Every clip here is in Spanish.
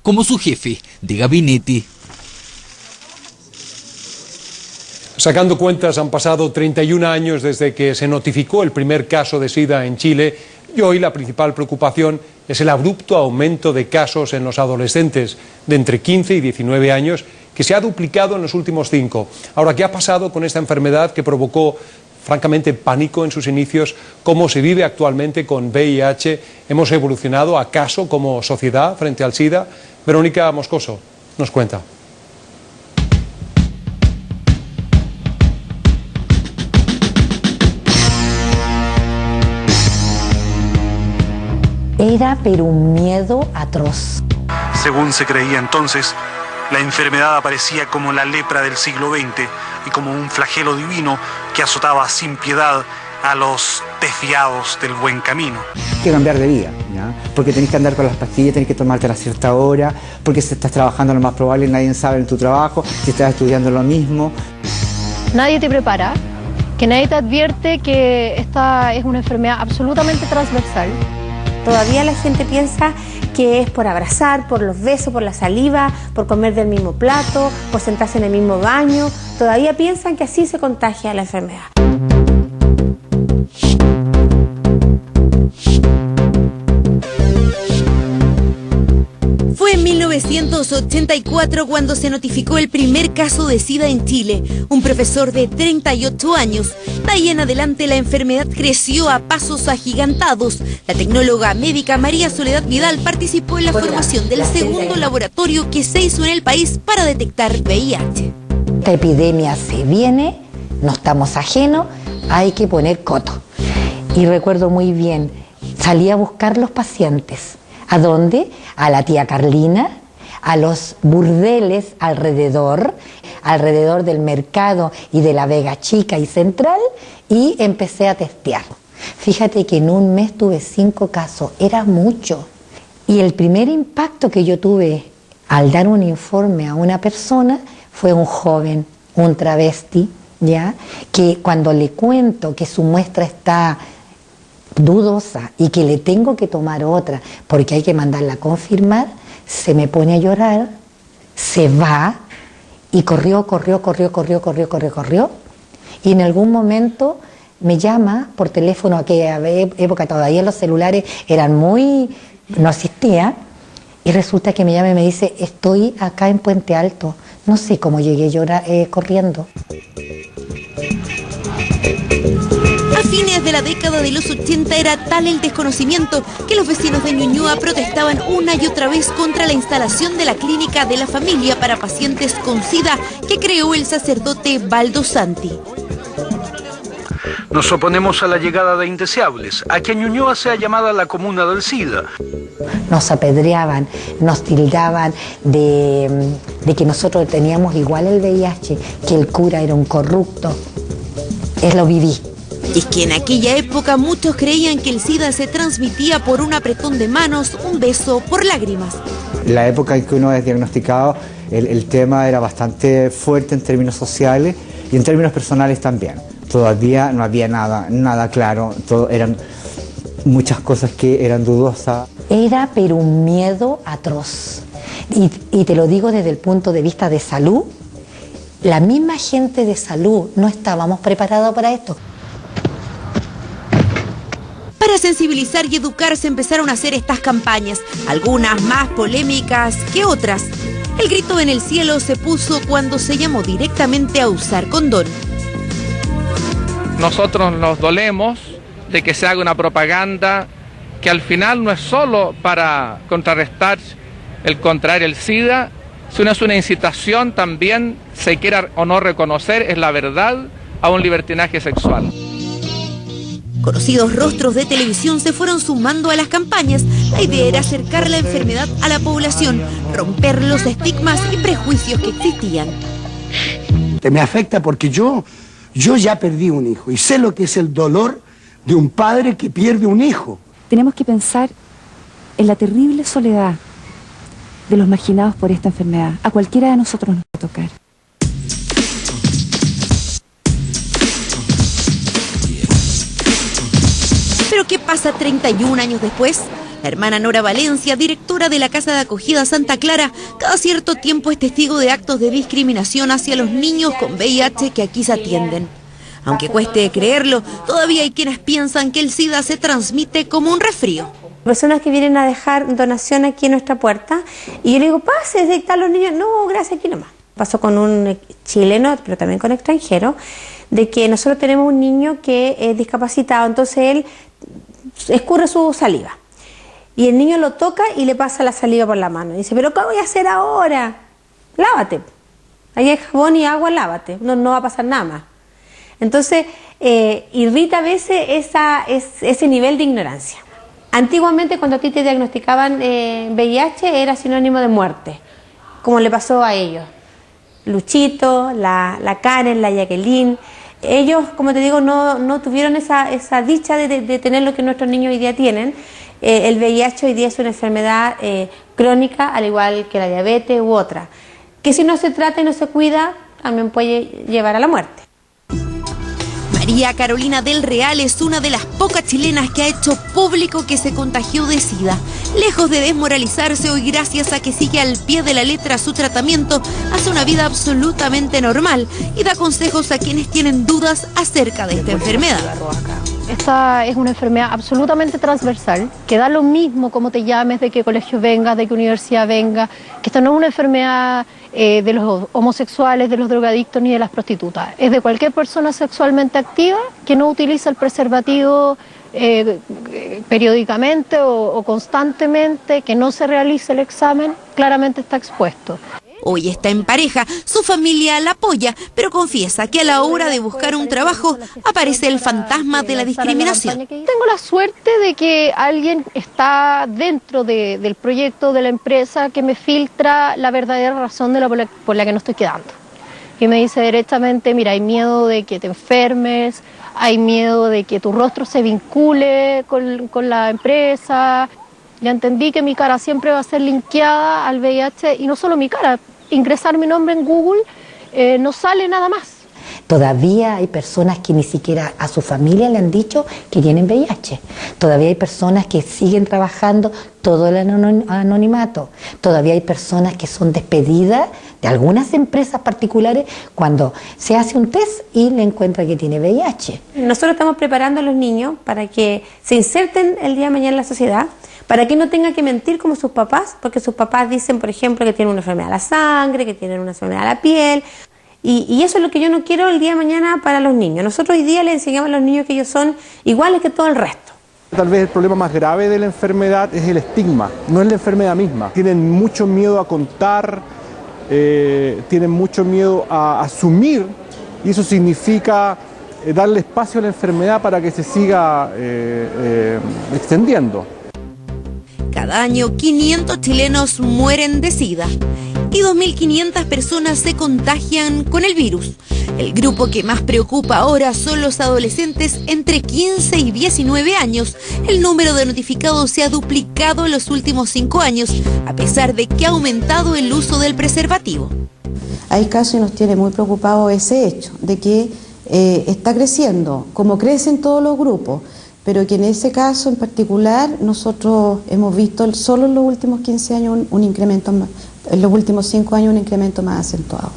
Como su jefe de gabinete. Sacando cuentas, han pasado 31 años desde que se notificó el primer caso de SIDA en Chile y hoy la principal preocupación es el abrupto aumento de casos en los adolescentes de entre 15 y 19 años que se ha duplicado en los últimos 5. Ahora, ¿qué ha pasado con esta enfermedad que provocó francamente pánico en sus inicios? ¿Cómo se vive actualmente con VIH? ¿Hemos evolucionado acaso como sociedad frente al SIDA? Verónica Moscoso nos cuenta. Era pero un miedo atroz. Según se creía entonces, la enfermedad aparecía como la lepra del siglo XX y como un flagelo divino que azotaba sin piedad a los desviados del buen camino. Hay que cambiar de vida, ¿ya? Porque tenés que andar con las pastillas, tenés que tomártelas a cierta hora, porque si estás trabajando lo más probable nadie sabe en tu trabajo, si estás estudiando lo mismo. Nadie te prepara, que nadie te advierte que esta es una enfermedad absolutamente transversal. Todavía la gente piensa que es por abrazar, por los besos, por la saliva, por comer del mismo plato, por sentarse en el mismo baño. Todavía piensan que así se contagia la enfermedad. Fue en 1984 cuando se notificó el primer caso de SIDA en Chile. Un profesor de 38 años. De ahí en adelante la enfermedad creció a pasos agigantados. La tecnóloga médica María Soledad Vidal participó en la formación del segundo laboratorio que se hizo en el país para detectar VIH. Esta epidemia se viene, no estamos ajenos, hay que poner coto. Y recuerdo muy bien, salí a buscar los pacientes. ¿A dónde? A la tía Carlina, a los burdeles alrededor del mercado y de la Vega Chica y Central, y empecé a testear. Fíjate que en un mes tuve 5 casos, era mucho. Y el primer impacto que yo tuve al dar un informe a una persona fue un joven, un travesti, ¿ya? Que cuando le cuento que su muestra está dudosa y que le tengo que tomar otra porque hay que mandarla a confirmar, se me pone a llorar, se va y corrió y en algún momento me llama por teléfono. Aquella época todavía los celulares no existían, y resulta que me llama y me dice: estoy acá en Puente Alto. No sé cómo llegué corriendo. A fines de la década de los 80 era tal el desconocimiento que los vecinos de Ñuñoa protestaban una y otra vez contra la instalación de la clínica de la familia para pacientes con SIDA que creó el sacerdote Baldo Santi. Nos oponemos a la llegada de indeseables, a que Ñuñoa sea llamada la comuna del SIDA. Nos apedreaban, nos tildaban de que nosotros teníamos igual el VIH, que el cura era un corrupto. Lo viví. Y es que en aquella época muchos creían que el SIDA se transmitía por un apretón de manos, un beso, por lágrimas. En la época en que uno es diagnosticado, el tema era bastante fuerte en términos sociales y en términos personales también. Todavía no había nada claro, eran muchas cosas que eran dudosas. Era pero un miedo atroz. Y te lo digo desde el punto de vista de salud. La misma gente de salud no estábamos preparados para esto. Para sensibilizar y educar se empezaron a hacer estas campañas, algunas más polémicas que otras. El grito en el cielo se puso cuando se llamó directamente a usar condón. Nosotros nos dolemos de que se haga una propaganda que al final no es solo para contrarrestar contraer el SIDA, sino es una incitación también, se quiera o no reconocer, es la verdad, a un libertinaje sexual. Conocidos rostros de televisión se fueron sumando a las campañas. La idea era acercar la enfermedad a la población, romper los estigmas y prejuicios que existían. Me afecta porque yo ya perdí un hijo y sé lo que es el dolor de un padre que pierde un hijo. Tenemos que pensar en la terrible soledad de los marginados por esta enfermedad. A cualquiera de nosotros nos va a tocar. ¿Pero qué pasa 31 años después? La hermana Nora Valencia, directora de la Casa de Acogida Santa Clara, cada cierto tiempo es testigo de actos de discriminación hacia los niños con VIH que aquí se atienden. Aunque cueste creerlo, todavía hay quienes piensan que el SIDA se transmite como un resfrío. Personas que vienen a dejar donación aquí en nuestra puerta y yo le digo, pase, ¿de están los niños? No, gracias, aquí nomás. Pasó con un chileno, pero también con extranjero, de que nosotros tenemos un niño que es discapacitado, entonces él escurre su saliva. Y el niño lo toca y le pasa la saliva por la mano. Y dice, ¿pero qué voy a hacer ahora? Lávate. Ahí hay jabón y agua, lávate. No va a pasar nada más. Entonces, irrita a veces ese nivel de ignorancia. Antiguamente, cuando a ti te diagnosticaban VIH, era sinónimo de muerte, como le pasó a ellos. Luchito, la Karen, la Jacqueline. Ellos, como te digo, no tuvieron esa dicha de tener lo que nuestros niños hoy día tienen. El VIH hoy día es una enfermedad crónica, al igual que la diabetes u otra, que si no se trata y no se cuida, también puede llevar a la muerte. María Carolina del Real es una de las pocas chilenas que ha hecho público que se contagió de SIDA. Lejos de desmoralizarse hoy, gracias a que sigue al pie de la letra su tratamiento, hace una vida absolutamente normal y da consejos a quienes tienen dudas acerca de esta enfermedad. Esta es una enfermedad absolutamente transversal, que da lo mismo cómo te llames, de qué colegio vengas, de qué universidad vengas, que esta no es una enfermedad de los homosexuales, de los drogadictos ni de las prostitutas. Es de cualquier persona sexualmente activa que no utiliza el preservativo periódicamente o constantemente, que no se realice el examen, claramente está expuesto. Hoy está en pareja, su familia la apoya, pero confiesa que a la hora de buscar un trabajo aparece el fantasma de la discriminación. Tengo la suerte de que alguien está dentro del proyecto de la empresa que me filtra la verdadera razón por la que no estoy quedando. Y me dice directamente, mira, hay miedo de que te enfermes, hay miedo de que tu rostro se vincule con la empresa. Ya entendí que mi cara siempre va a ser linkeada al VIH y no solo mi cara. Ingresar mi nombre en Google, no sale nada más. Todavía hay personas que ni siquiera a su familia le han dicho que tienen VIH. Todavía hay personas que siguen trabajando todo el anonimato. Todavía hay personas que son despedidas de algunas empresas particulares cuando se hace un test y le encuentra que tiene VIH. Nosotros estamos preparando a los niños para que se inserten el día de mañana en la sociedad, para que no tengan que mentir como sus papás, porque sus papás dicen, por ejemplo, que tienen una enfermedad de la sangre, que tienen una enfermedad de la piel, y eso es lo que yo no quiero el día de mañana para los niños. Nosotros hoy día les enseñamos a los niños que ellos son iguales que todo el resto. Tal vez el problema más grave de la enfermedad es el estigma, no es la enfermedad misma. Tienen mucho miedo a contar, tienen mucho miedo a asumir, y eso significa darle espacio a la enfermedad para que se siga extendiendo. Cada año 500 chilenos mueren de SIDA y 2.500 personas se contagian con el virus. El grupo que más preocupa ahora son los adolescentes entre 15 y 19 años. El número de notificados se ha duplicado en los últimos 5 años, a pesar de que ha aumentado el uso del preservativo. Hay casos y nos tiene muy preocupado ese hecho, de que está creciendo, como crecen todos los grupos, pero que en ese caso en particular nosotros hemos visto solo en los últimos 15 años un incremento más, en los últimos 5 años un incremento más acentuado.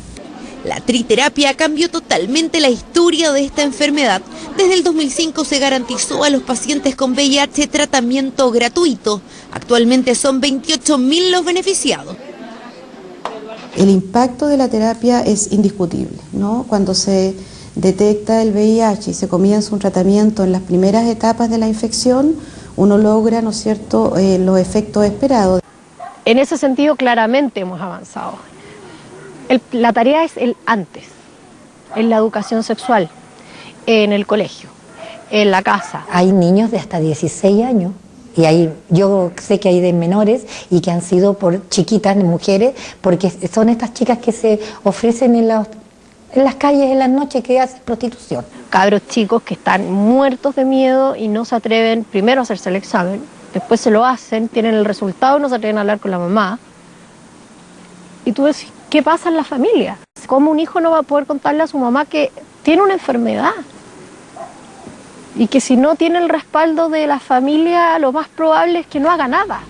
La triterapia cambió totalmente la historia de esta enfermedad. Desde el 2005 se garantizó a los pacientes con VIH tratamiento gratuito. Actualmente son 28.000 los beneficiados. El impacto de la terapia es indiscutible, ¿no? Cuando se detecta el VIH y se comienza un tratamiento en las primeras etapas de la infección, uno logra, ¿no es cierto?, los efectos esperados. En ese sentido, claramente hemos avanzado. La tarea es el antes, en la educación sexual, en el colegio, en la casa. Hay niños de hasta 16 años. Y yo sé que hay de menores y que han sido por chiquitas, mujeres, porque son estas chicas que se ofrecen en las calles en las noches que hacen prostitución. Cabros chicos que están muertos de miedo y no se atreven primero a hacerse el examen, después se lo hacen, tienen el resultado y no se atreven a hablar con la mamá. Y tú decís, ¿qué pasa en la familia? ¿Cómo un hijo no va a poder contarle a su mamá que tiene una enfermedad? y que si no tiene el respaldo de la familia, lo más probable es que no haga nada.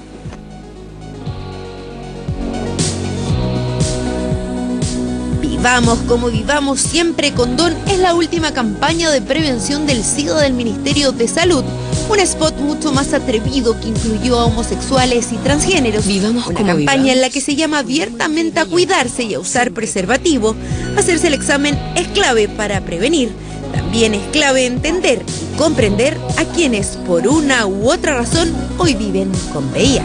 Vivamos como vivamos, siempre condón es la última campaña de prevención del SIDA del Ministerio de Salud. Un spot mucho más atrevido que incluyó a homosexuales y transgéneros. Vivamos una campaña en la que se llama abiertamente a cuidarse y a usar preservativo. Hacerse el examen es clave para prevenir. También es clave entender y comprender a quienes por una u otra razón hoy viven con VIH.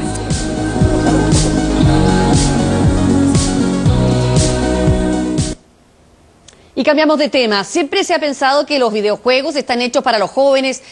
Y cambiamos de tema. Siempre se ha pensado que los videojuegos están hechos para los jóvenes,